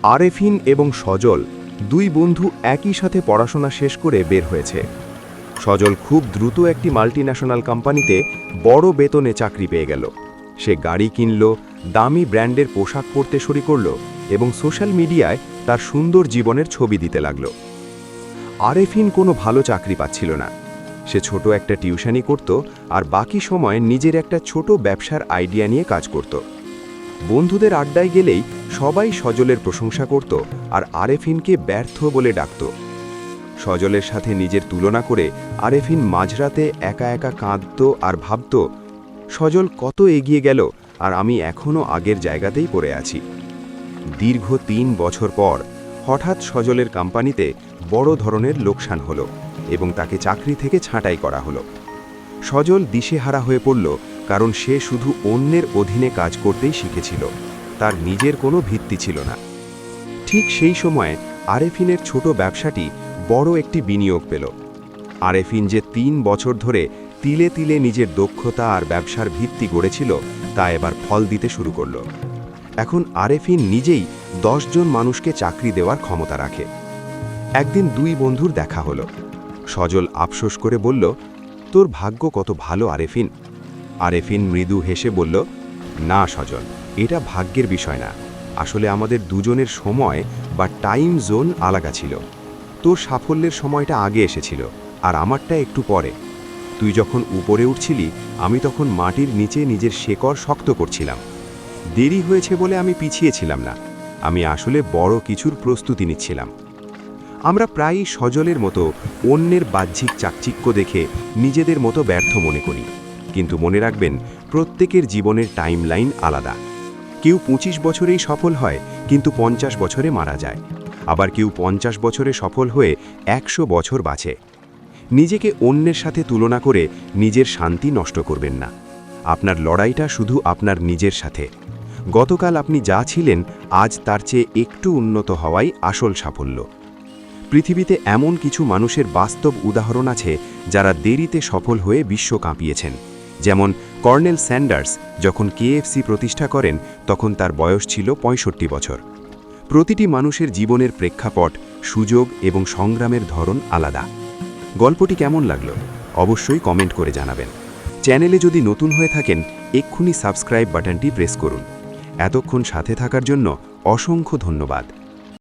আরেফিন এবং সজল দুই বন্ধু একই সাথে পড়াশোনা শেষ করে বের হয়েছে। সজল খুব দ্রুত একটি মাল্টিন্যাশনাল কোম্পানিতে বড় বেতনে চাকরি পেয়ে গেল। সে গাড়ি কিনল, দামি ব্র্যান্ডের পোশাক পরতে শুরু করল এবং সোশ্যাল মিডিয়ায় তার সুন্দর জীবনের ছবি দিতে লাগল। আরেফিন কোনো ভালো চাকরি পাচ্ছিল না। সে ছোট একটা টিউশনি করত আর বাকি সময় নিজের একটা ছোট ব্যবসার আইডিয়া নিয়ে কাজ করত। বন্ধুদের আড্ডায় গেলেই সবাই সজলের প্রশংসা করত আর আরেফিনকে ব্যর্থ বলে ডাকত। সজলের সাথে নিজের তুলনা করে আরেফিন মাঝরাতে একা একা কাঁদত আর ভাবত, সজল কত এগিয়ে গেল আর আমি এখনও আগের জায়গাতেই পড়ে আছি। দীর্ঘ ৩ বছর পর হঠাৎ সজলের কোম্পানিতে বড় ধরনের লোকসান হলো এবং তাকে চাকরি থেকে ছাঁটাই করা হলো। সজল দিশেহারা হয়ে পড়ল, কারণ সে শুধু অন্যের অধীনে কাজ করতেই শিখেছিল, তার নিজের কোনো ভিত্তি ছিল না। ঠিক সেই সময় আরেফিনের ছোট ব্যবসাটি বড় একটি বিনিয়োগ পেল। আরেফিন যে ৩ বছর ধরে তিলে তিলে নিজের দক্ষতা আর ব্যবসার ভিত্তি গড়েছিল তা এবার ফল দিতে শুরু করল। এখন আরেফিন নিজেই 10 জন মানুষকে চাকরি দেওয়ার ক্ষমতা রাখে। একদিন দুই বন্ধুর দেখা হলো। সজল আফসোস করে বলল, তোর ভাগ্য কত ভালো আরেফিন। আরেফিন মৃদু হেসে বলল, না সজল, এটা ভাগ্যের বিষয় না, আসলে আমাদের দুজনের সময় বা টাইম জোন আলাদা ছিল। তোর সাফল্যের সময়টা আগে এসেছিল আর আমারটা একটু পরে। তুই যখন উপরে উঠছিলি আমি তখন মাটির নিচে নিজের শেকড় শক্ত করছিলাম। দেরি হয়েছে বলে আমি পিছিয়েছিলাম না, আমি আসলে বড় কিছুর প্রস্তুতি নিচ্ছিলাম। আমরা প্রায়ই সজলের মতো অন্যের বাহ্যিক চাকচিক্য দেখে নিজেদের মতো ব্যর্থ মনে করি, কিন্তু মনে রাখবেন প্রত্যেকের জীবনের টাইমলাইন আলাদা। কেউ 25 বছরেই সফল হয় কিন্তু 50 বছরে মারা যায়, আবার কেউ 50 বছরে সফল হয়ে 100 বছর বাঁচে। নিজেকে অন্যের সাথে তুলনা করে নিজের শান্তি নষ্ট করবেন না। আপনার লড়াইটা শুধু আপনার নিজের সাথে। গতকাল আপনি যা ছিলেন আজ তার চেয়ে একটু উন্নত হওয়াই আসল সাফল্য। পৃথিবীতে এমন কিছু মানুষের বাস্তব উদাহরণ আছে যারা দেরিতে সফল হয়ে বিশ্ব কাঁপিয়েছেন। যেমন কর্নেল স্যান্ডার্স যখন KFC প্রতিষ্ঠা করেন তখন তার বয়স ছিল 65 বছর। প্রতিটি মানুষের জীবনের প্রেক্ষাপট, সুযোগ এবং সংগ্রামের ধরন আলাদা। গল্পটি কেমন লাগলো অবশ্যই কমেন্ট করে জানাবেন। চ্যানেলে যদি নতুন হয়ে থাকেন এক্ষুনি সাবস্ক্রাইব বাটনটি প্রেস করুন। এতক্ষণ সাথে থাকার জন্য অসংখ্য ধন্যবাদ।